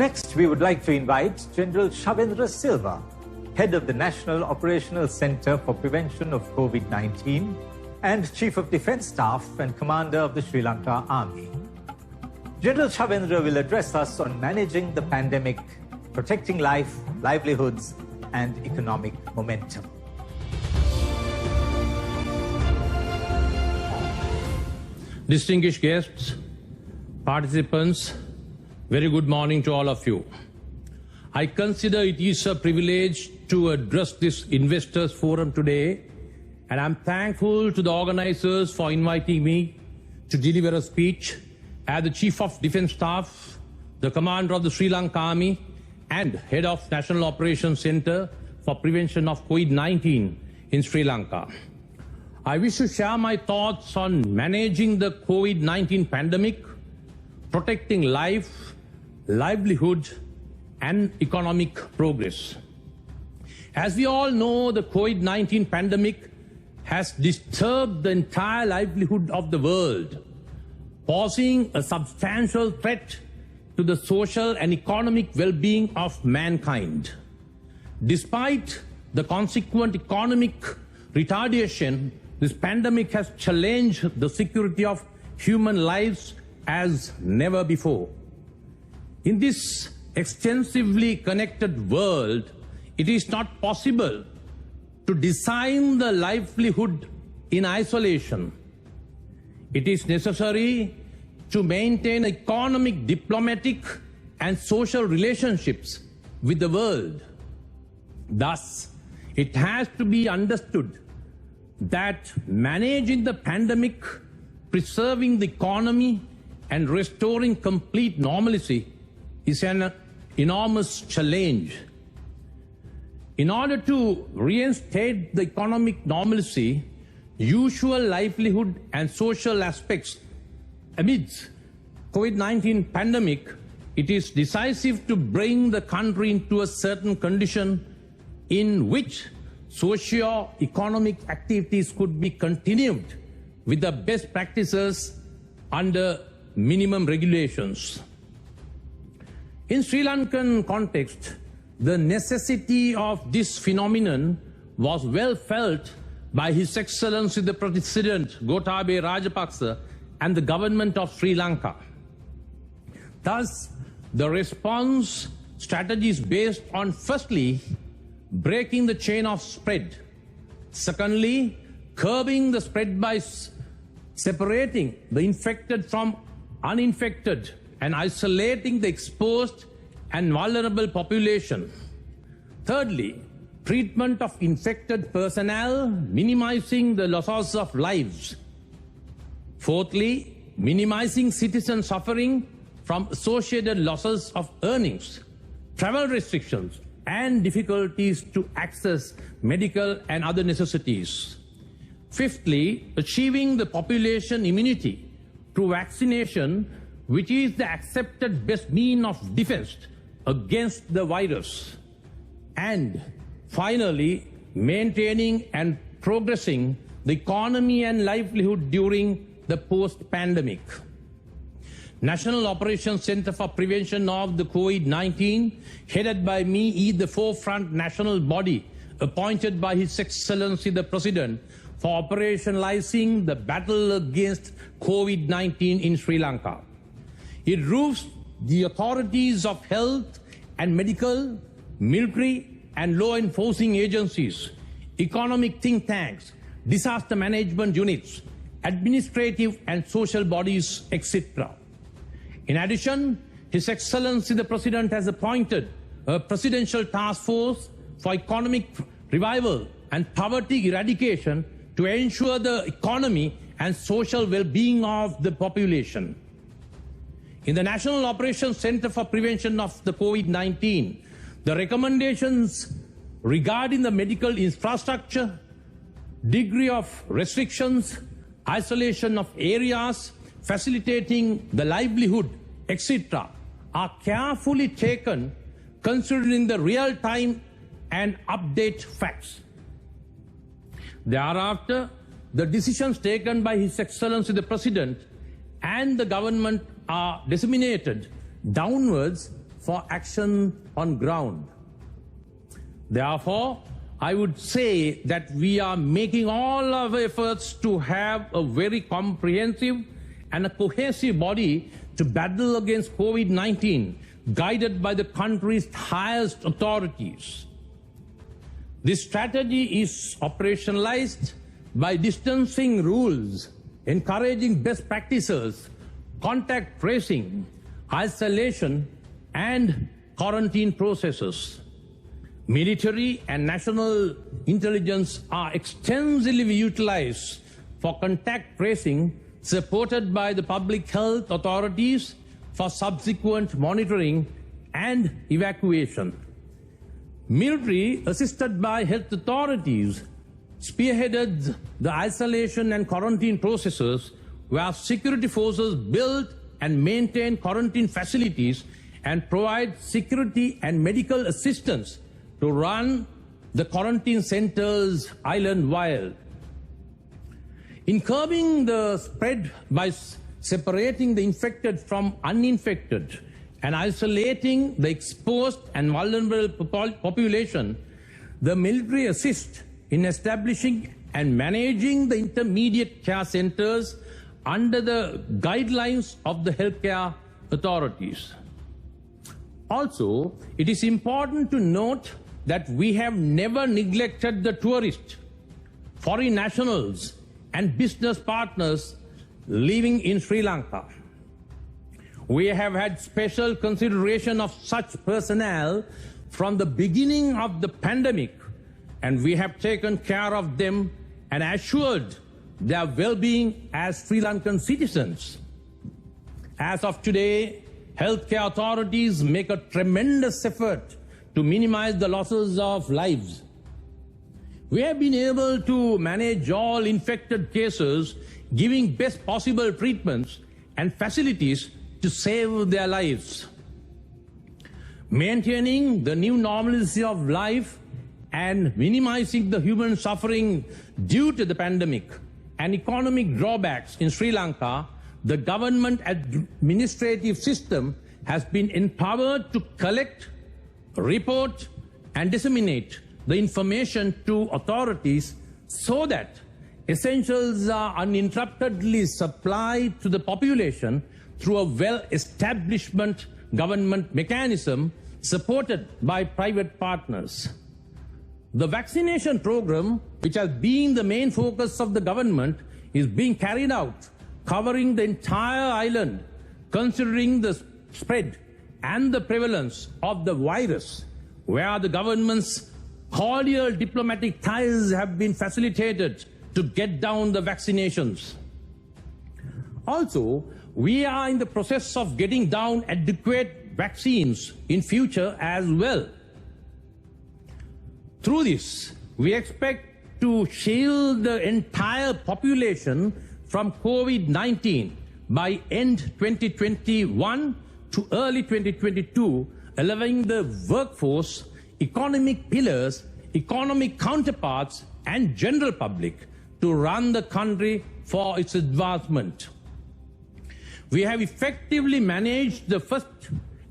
Next, we would like to invite General Shavendra Silva, Head of the National Operational Center for Prevention of COVID-19 and Chief of Defence Staff and Commander of the Sri Lanka Army. General Shavendra will address us on managing the pandemic, protecting life, livelihoods and economic momentum. Distinguished guests, participants, very good morning to all of you. I consider it is a privilege to address this investors forum today, and I'm thankful to the organizers for inviting me to deliver a speech as the Chief of Defence Staff, the Commander of the Sri Lanka Army, and Head of National Operations Center for Prevention of COVID-19 in Sri Lanka. I wish to share my thoughts on managing the COVID-19 pandemic, protecting life, livelihood, and economic progress. As we all know, the COVID-19 pandemic has disturbed the entire livelihood of the world, posing a substantial threat to the social and economic well-being of mankind. Despite the consequent economic retardation, this pandemic has challenged the security of human lives as never before. In this extensively connected world, it is not possible to design the livelihood in isolation. It is necessary to maintain economic, diplomatic, and social relationships with the world. Thus, it has to be understood that managing the pandemic, preserving the economy, and restoring complete normalcy is an enormous challenge. In order to reinstate the economic normalcy, usual livelihood and social aspects amidst COVID-19 pandemic, it is decisive to bring the country into a certain condition in which socio-economic activities could be continued with the best practices under minimum regulations. In Sri Lankan context, the necessity of this phenomenon was well felt by His Excellency the President Gotabaya Rajapaksa and the government of Sri Lanka. Thus, the response strategy is based on, firstly, breaking the chain of spread. Secondly, curbing the spread by separating the infected from uninfected and isolating the exposed and vulnerable population. Thirdly, treatment of infected personnel, minimizing the losses of lives. Fourthly, minimizing citizen suffering from associated losses of earnings, travel restrictions, and difficulties to access medical and other necessities. Fifthly, achieving the population immunity through vaccination, which is the accepted best means of defense against the virus. And finally, maintaining and progressing the economy and livelihood during the post-pandemic. National Operations Center for Prevention of the COVID-19, headed by me, is the forefront national body appointed by His Excellency the President for operationalizing the battle against COVID-19 in Sri Lanka. It roofs the authorities of health and medical, military and law enforcing agencies, economic think tanks, disaster management units, administrative and social bodies, etc. In addition, His Excellency the President has appointed a presidential task force for economic revival and poverty eradication to ensure the economy and social well-being of the population. In the National Operations Center for Prevention of the COVID-19, the recommendations regarding the medical infrastructure, degree of restrictions, isolation of areas, facilitating the livelihood, etc., are carefully taken considering the real-time and update facts. Thereafter, the decisions taken by His Excellency the President and the government are disseminated downwards for action on ground. Therefore, I would say that we are making all our efforts to have a very comprehensive and a cohesive body to battle against COVID-19, guided by the country's highest authorities. This strategy is operationalized by distancing rules, encouraging best practices, contact tracing, isolation, and quarantine processes. Military and national intelligence are extensively utilized for contact tracing, supported by the public health authorities for subsequent monitoring and evacuation. Military, assisted by health authorities, spearheaded the isolation and quarantine processes, where security forces build and maintain quarantine facilities and provide security and medical assistance to run the quarantine centers island-wide. In curbing the spread by separating the infected from uninfected and isolating the exposed and vulnerable population, the military assists in establishing and managing the intermediate care centers under the guidelines of the healthcare authorities. Also, it is important to note that we have never neglected the tourists, foreign nationals, and business partners living in Sri Lanka. We have had special consideration of such personnel from the beginning of the pandemic, and we have taken care of them and assured their well-being as Sri Lankan citizens. As of today, healthcare authorities make a tremendous effort to minimize the losses of lives. We have been able to manage all infected cases, giving best possible treatments and facilities to save their lives. Maintaining the new normalcy of life and minimizing the human suffering due to the pandemic and economic drawbacks in Sri Lanka, the government administrative system has been empowered to collect, report, and disseminate the information to authorities so that essentials are uninterruptedly supplied to the population through a well-established government mechanism supported by private partners. The vaccination program, which has been the main focus of the government, is being carried out, covering the entire island, considering the spread and the prevalence of the virus, where the government's cordial diplomatic ties have been facilitated to get down the vaccinations. Also, we are in the process of getting down adequate vaccines in future as well. Through this, we expect to shield the entire population from COVID-19 by end 2021 to early 2022, allowing the workforce, economic pillars, economic counterparts, and general public to run the country for its advancement. We have effectively managed the first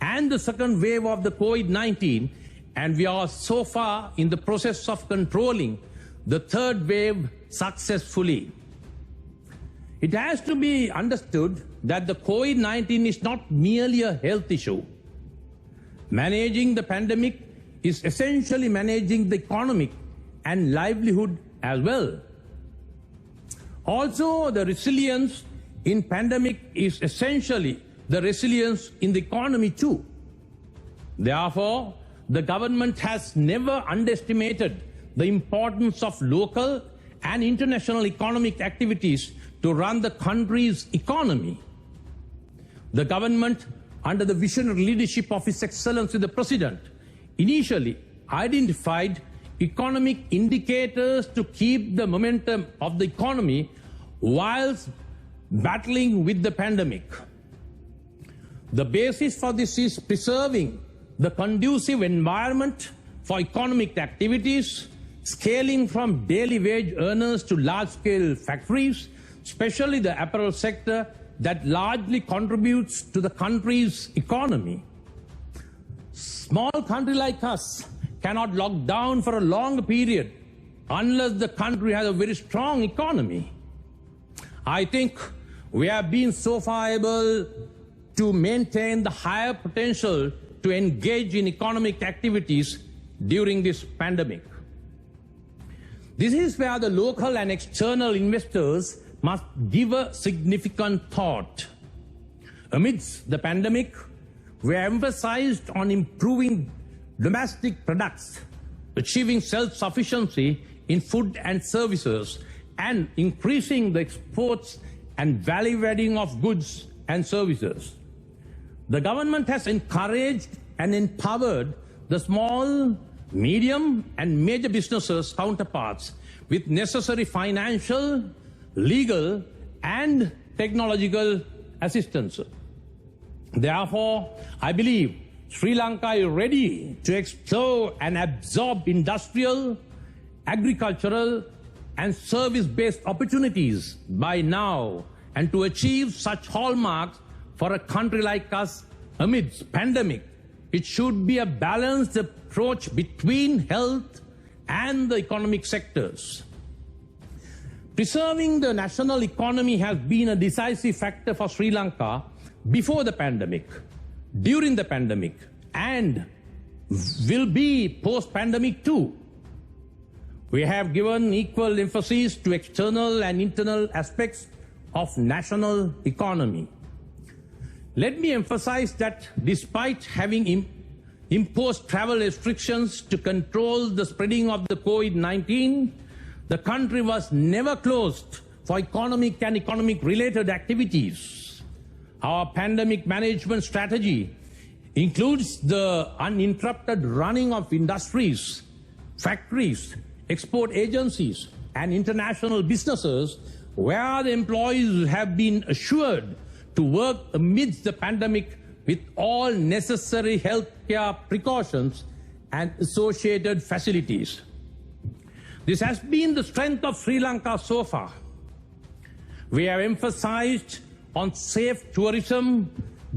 and the second wave of the COVID-19, and we are so far in the process of controlling the third wave successfully. It has to be understood that the COVID-19 is not merely a health issue. Managing the pandemic is essentially managing the economic and livelihood as well. Also, the resilience in pandemic is essentially the resilience in the economy too. Therefore, the government has never underestimated the importance of local and international economic activities to run the country's economy. The government, under the visionary leadership of His Excellency the President, initially identified economic indicators to keep the momentum of the economy whilst battling with the pandemic. The basis for this is preserving the conducive environment for economic activities, scaling from daily wage earners to large-scale factories, especially the apparel sector that largely contributes to the country's economy. Small country like us cannot lock down for a long period unless the country has a very strong economy. I think we have been so far able to maintain the higher potential to engage in economic activities during this pandemic. This is where the local and external investors must give a significant thought. Amidst the pandemic, we are emphasized on improving domestic products, achieving self-sufficiency in food and services, and increasing the exports and value-adding of goods and services. The government has encouraged and empowered the small, medium, and major businesses counterparts with necessary financial, legal, and technological assistance. Therefore, I believe Sri Lanka is ready to explore and absorb industrial, agricultural, and service-based opportunities by now, and to achieve such hallmarks for a country like us amidst pandemic. It should be a balanced approach between health and the economic sectors. Preserving the national economy has been a decisive factor for Sri Lanka before the pandemic, during the pandemic, and will be post-pandemic too. We have given equal emphasis to external and internal aspects of national economy. Let me emphasize that despite having imposed travel restrictions to control the spreading of the COVID-19, the country was never closed for economic and economic-related activities. Our pandemic management strategy includes the uninterrupted running of industries, factories, export agencies, and international businesses where the employees have been assured to work amidst the pandemic with all necessary healthcare precautions and associated facilities. This has been the strength of Sri Lanka so far. We have emphasized on safe tourism,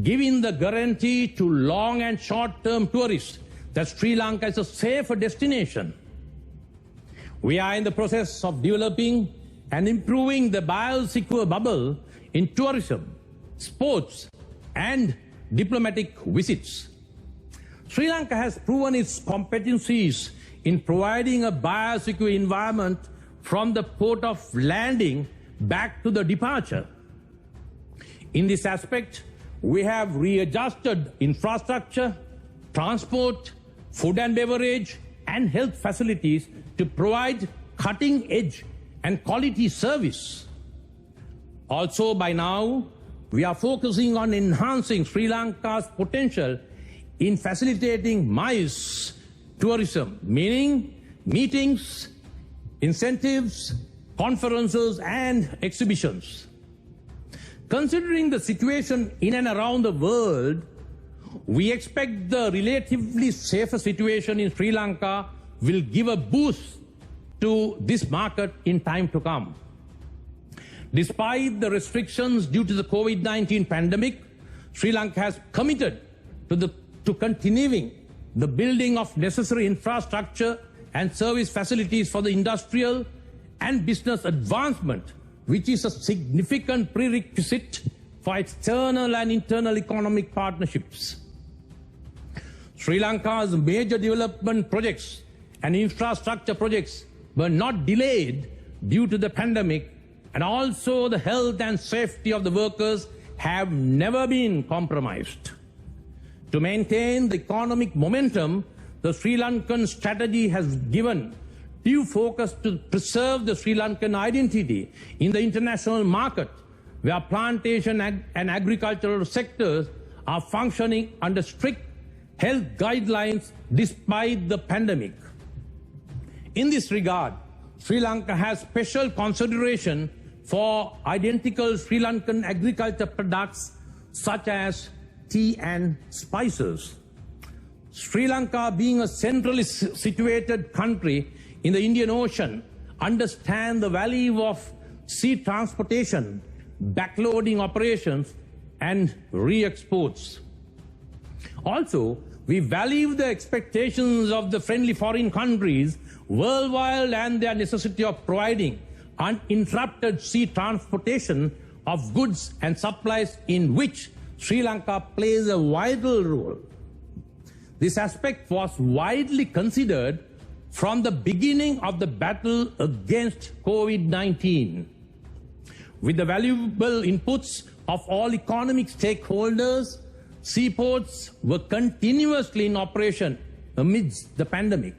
giving the guarantee to long and short-term tourists that Sri Lanka is a safer destination. We are in the process of developing and improving the biosecure bubble in tourism, sports, and diplomatic visits. Sri Lanka has proven its competencies in providing a biosecure environment from the port of landing back to the departure. In this aspect, we have readjusted infrastructure, transport, food and beverage, and health facilities to provide cutting-edge and quality service. Also, by now, we are focusing on enhancing Sri Lanka's potential in facilitating MICE tourism, meaning meetings, incentives, conferences, and exhibitions. Considering the situation in and around the world, we expect the relatively safer situation in Sri Lanka will give a boost to this market in time to come. Despite the restrictions due to the COVID-19 pandemic, Sri Lanka has committed to continuing the building of necessary infrastructure and service facilities for the industrial and business advancement, which is a significant prerequisite for external and internal economic partnerships. Sri Lanka's major development projects and infrastructure projects were not delayed due to the pandemic, and also the health and safety of the workers have never been compromised. To maintain the economic momentum, the Sri Lankan strategy has given due focus to preserve the Sri Lankan identity in the international market, where plantation and agricultural sectors are functioning under strict health guidelines despite the pandemic. In this regard, Sri Lanka has special consideration for identical Sri Lankan agriculture products such as tea and spices. Sri Lanka, being a centrally situated country in the Indian Ocean, understands the value of sea transportation, backloading operations, and re-exports. Also, We value the expectations of the friendly foreign countries worldwide and their necessity of providing uninterrupted sea transportation of goods and supplies, in which Sri Lanka plays a vital role. This aspect was widely considered from the beginning of the battle against COVID-19. With the valuable inputs of all economic stakeholders, seaports were continuously in operation amidst the pandemic.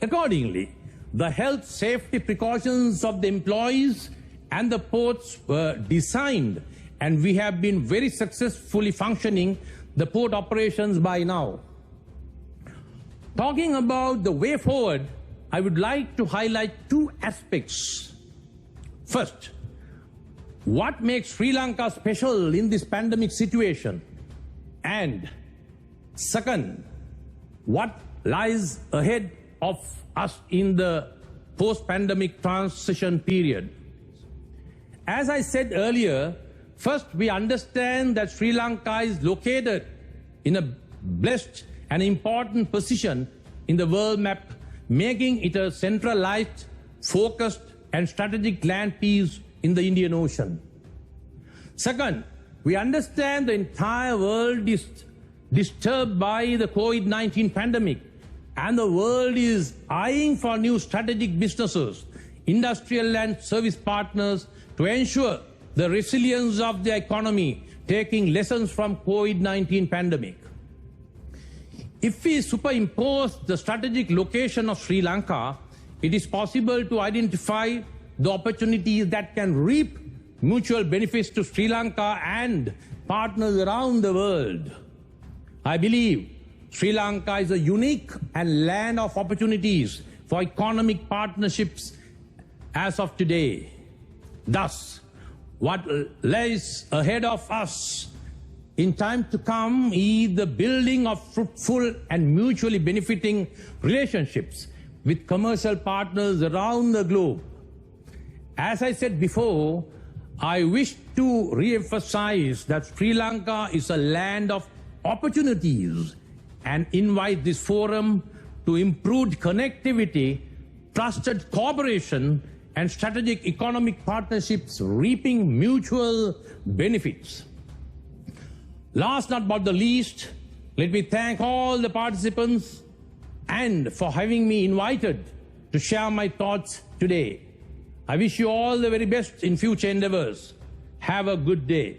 Accordingly, the health safety precautions of the employees and the ports were designed, and we have been very successfully functioning the port operations by now. Talking about the way forward, I would like to highlight two aspects. First, what makes Sri Lanka special in this pandemic situation? And second, what lies ahead of us in the post-pandemic transition period? As I said earlier, first we understand that Sri Lanka is located in a blessed and important position in the world map, making it a centralized, focused and strategic land piece in the Indian Ocean. Second, we understand the entire world is disturbed by the COVID-19 pandemic, and the world is eyeing for new strategic businesses, industrial and service partners to ensure the resilience of the economy, taking lessons from COVID-19 pandemic. If we superimpose the strategic location of Sri Lanka, it is possible to identify the opportunities that can reap mutual benefits to Sri Lanka and partners around the world. I believe Sri Lanka is a unique and land of opportunities for economic partnerships as of today. Thus, what lies ahead of us in time to come is the building of fruitful and mutually benefiting relationships with commercial partners around the globe. As I said before, I wish to re-emphasize that Sri Lanka is a land of opportunities and invite this forum to improved connectivity, trusted cooperation, and strategic economic partnerships reaping mutual benefits. Last but not the least, let me thank all the participants and for having me invited to share my thoughts today. I wish you all the very best in future endeavors. Have a good day.